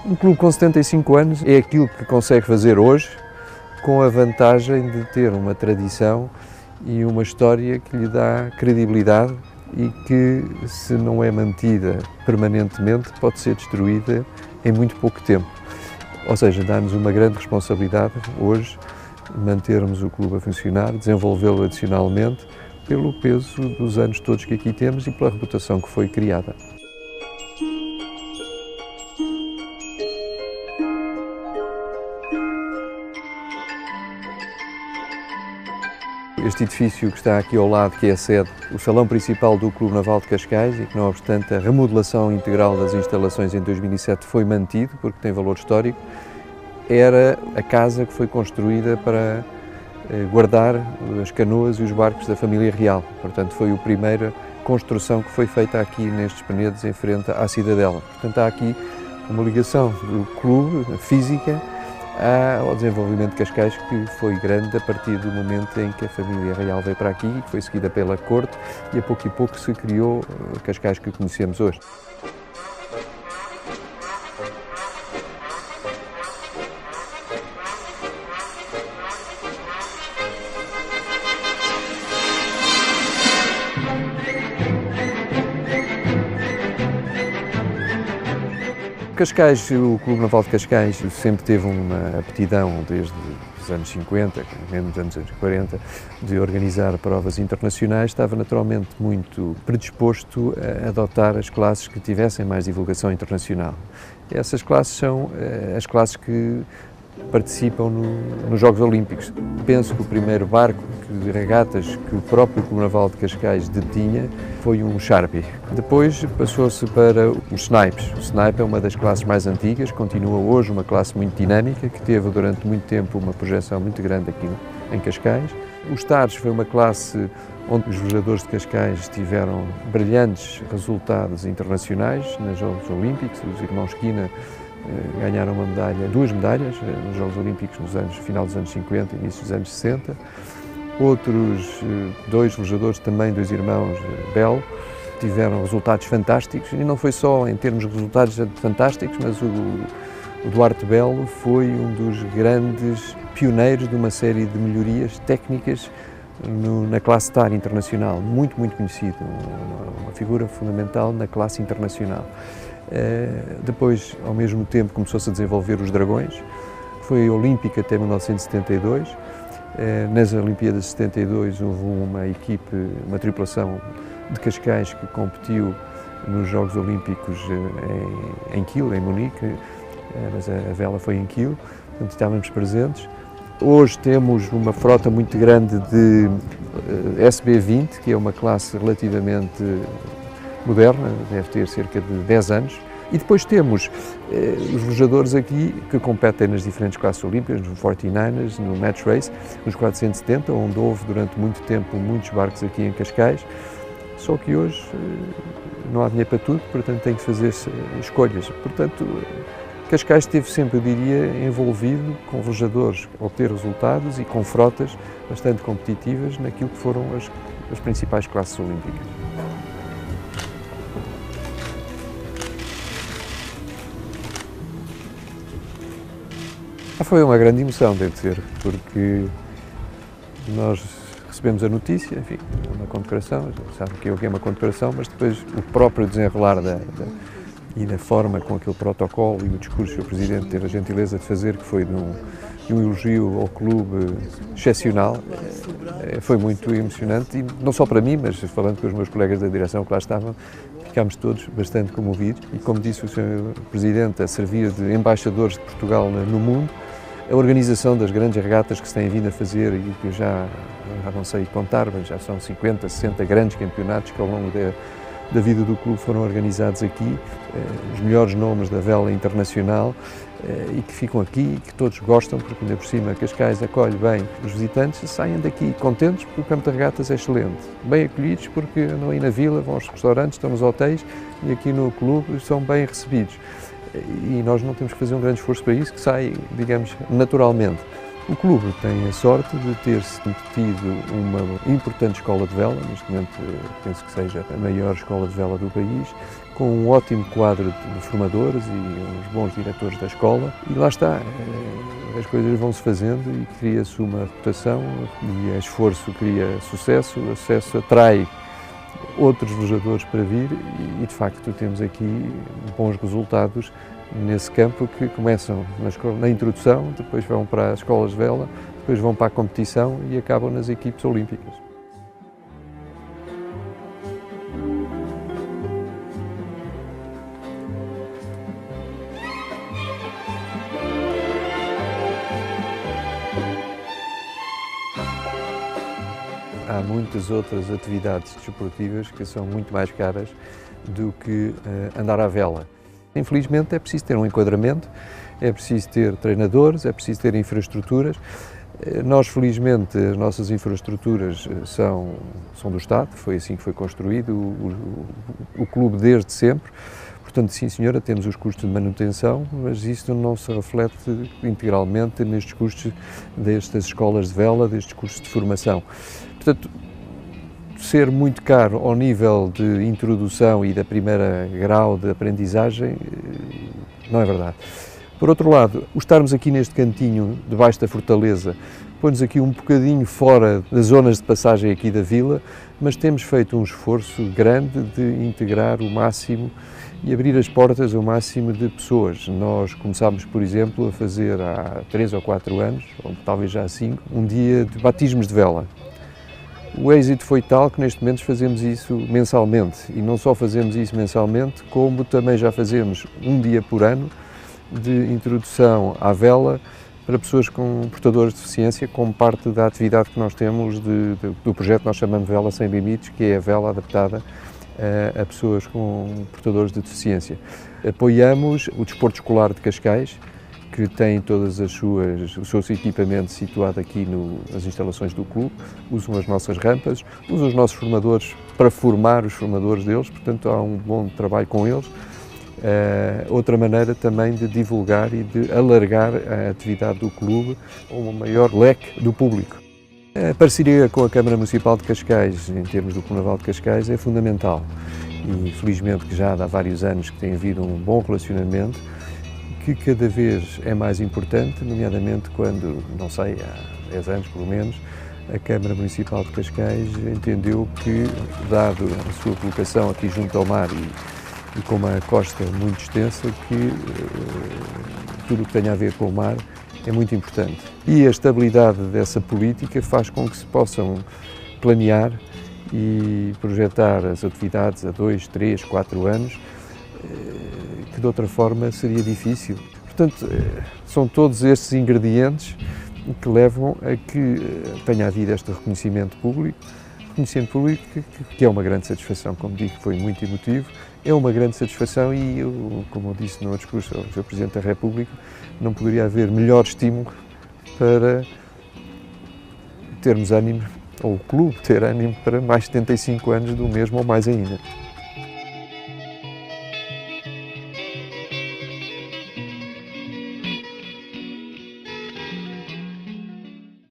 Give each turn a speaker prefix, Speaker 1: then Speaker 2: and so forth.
Speaker 1: Um clube com 75 anos é aquilo que consegue fazer hoje, com a vantagem de ter uma tradição e uma história que lhe dá credibilidade e que, se não é mantida permanentemente, pode ser destruída em muito pouco tempo. Ou seja, dá-nos uma grande responsabilidade hoje mantermos o clube a funcionar, desenvolvê-lo adicionalmente, pelo peso dos anos todos que aqui temos e pela reputação que foi criada. Este edifício que está aqui ao lado, que é a sede, o salão principal do Clube Naval de Cascais, e que, não obstante a remodelação integral das instalações em 2007 foi mantido, porque tem valor histórico, era a casa que foi construída para guardar as canoas e os barcos da família real. Portanto, foi a primeira construção que foi feita aqui nestes Penedos, em frente à Cidadela. Portanto, há aqui uma ligação do clube, física, ao desenvolvimento de Cascais, que foi grande a partir do momento em que a família real veio para aqui, que foi seguida pela corte, e a pouco se criou Cascais que conhecemos hoje. Cascais, o Clube Naval de Cascais sempre teve uma aptidão, desde os anos 50, mesmo dos anos 40, de organizar provas internacionais. Estava naturalmente muito predisposto a adotar as classes que tivessem mais divulgação internacional. Essas classes são as classes que participam nos Jogos Olímpicos. Penso que o primeiro barco de regatas que o próprio Clube Naval de Cascais detinha foi um Sharpie. Depois passou-se para os Snipes. O Snipe é uma das classes mais antigas, continua hoje uma classe muito dinâmica, que teve durante muito tempo uma projeção muito grande aqui em Cascais. Os Stars foi uma classe onde os velejadores de Cascais tiveram brilhantes resultados internacionais nos Jogos Olímpicos. Os irmãos Quina ganharam duas medalhas nos Jogos Olímpicos final dos anos 50 e início dos anos 60. Outros dois velejadores, também dois irmãos Bell, tiveram resultados fantásticos, e não foi só em termos de resultados fantásticos, mas o Duarte Belo foi um dos grandes pioneiros de uma série de melhorias técnicas na classe Star internacional, muito conhecido, uma figura fundamental na classe internacional. Depois, ao mesmo tempo, começou-se a desenvolver os Dragões, foi olímpica até 1972. Nas Olimpíadas de 72 houve uma tripulação de Cascais que competiu nos Jogos Olímpicos em Kiel, em Munique, mas a vela foi em Kiel, portanto estávamos presentes. Hoje temos uma frota muito grande de SB20, que é uma classe relativamente moderna, deve ter cerca de 10 anos. E depois temos os velejadores aqui que competem nas diferentes classes olímpicas, no 49ers, no Match Race, nos 470, onde houve durante muito tempo muitos barcos aqui em Cascais. Só que hoje não há dinheiro para tudo, portanto tem que fazer escolhas. Portanto, Cascais esteve sempre, eu diria, envolvido com velejadores a obter resultados e com frotas bastante competitivas naquilo que foram as principais classes olímpicas. Foi uma grande emoção, devo dizer, porque nós recebemos a notícia, enfim, uma condecoração, sabe que é uma condecoração, mas depois o próprio desenrolar e da forma com aquele protocolo e o discurso que o Presidente teve a gentileza de fazer, que foi de um elogio ao clube excepcional, foi muito emocionante, e não só para mim, mas falando com os meus colegas da direção que lá estavam, ficámos todos bastante comovidos, e como disse o Sr. Presidente, a servir de embaixadores de Portugal no mundo, a organização das grandes regatas que se têm vindo a fazer, e que eu já não sei contar, mas já são 50, 60 grandes campeonatos que ao longo da vida do clube foram organizados aqui, os melhores nomes da vela internacional, e que ficam aqui, e que todos gostam, porque ainda por cima Cascais acolhe bem os visitantes, saem daqui contentes porque o campo de regatas é excelente, bem acolhidos porque andam aí na vila, vão aos restaurantes, estão nos hotéis, e aqui no clube são bem recebidos. E nós não temos que fazer um grande esforço para isso, que sai, digamos, naturalmente. O clube tem a sorte de ter sempre tido uma importante escola de vela, neste momento penso que seja a maior escola de vela do país, com um ótimo quadro de formadores e uns bons diretores da escola. E lá está, as coisas vão-se fazendo e cria-se uma reputação e esforço cria sucesso, o sucesso atrai outros velejadores para vir e de facto temos aqui bons resultados nesse campo que começam na introdução, depois vão para as escolas de vela, depois vão para a competição e acabam nas equipes olímpicas. Há muitas outras atividades desportivas que são muito mais caras do que andar à vela. Infelizmente é preciso ter um enquadramento, é preciso ter treinadores, é preciso ter infraestruturas. Nós, felizmente, as nossas infraestruturas são do Estado, foi assim que foi construído o clube desde sempre. Portanto, sim senhora, temos os custos de manutenção, mas isso não se reflete integralmente nestes custos destas escolas de vela, destes custos de formação. Portanto, ser muito caro ao nível de introdução e da primeira grau de aprendizagem não é verdade. Por outro lado, o estarmos aqui neste cantinho, debaixo da fortaleza, põe-nos aqui um bocadinho fora das zonas de passagem aqui da vila, mas temos feito um esforço grande de integrar o máximo e abrir as portas ao máximo de pessoas. Nós começámos, por exemplo, a fazer há 3 ou 4 anos, ou talvez já há 5, um dia de batismos de vela. O êxito foi tal que neste momento fazemos isso mensalmente e não só fazemos isso mensalmente, como também já fazemos um dia por ano de introdução à vela para pessoas com portadores de deficiência, como parte da atividade que nós temos do projeto que nós chamamos de Vela Sem Limites, que é a vela adaptada a pessoas com portadores de deficiência. Apoiamos o desporto escolar de Cascais, que tem todas os seus equipamentos situados aqui nas instalações do clube, usam as nossas rampas, usam os nossos formadores para formar os formadores deles, portanto há um bom trabalho com eles. Outra maneira também de divulgar e de alargar a atividade do clube a um maior leque do público. A parceria com a Câmara Municipal de Cascais, em termos do Carnaval de Cascais, é fundamental e felizmente que já há vários anos que tem havido um bom relacionamento, que cada vez é mais importante, nomeadamente quando, não sei, há 10 anos pelo menos, a Câmara Municipal de Cascais entendeu que, dado a sua colocação aqui junto ao mar e com uma costa muito extensa, que tudo o que tem a ver com o mar é muito importante. E a estabilidade dessa política faz com que se possam planear e projetar as atividades a 2, 3, 4 anos, que de outra forma seria difícil. Portanto, são todos estes ingredientes que levam a que tenha havido este reconhecimento público que é uma grande satisfação, como digo, foi muito emotivo, é uma grande satisfação e, como eu disse no discurso ao Sr. Presidente da República, não poderia haver melhor estímulo para termos ânimo, ou o clube ter ânimo para mais 75 anos do mesmo ou mais ainda.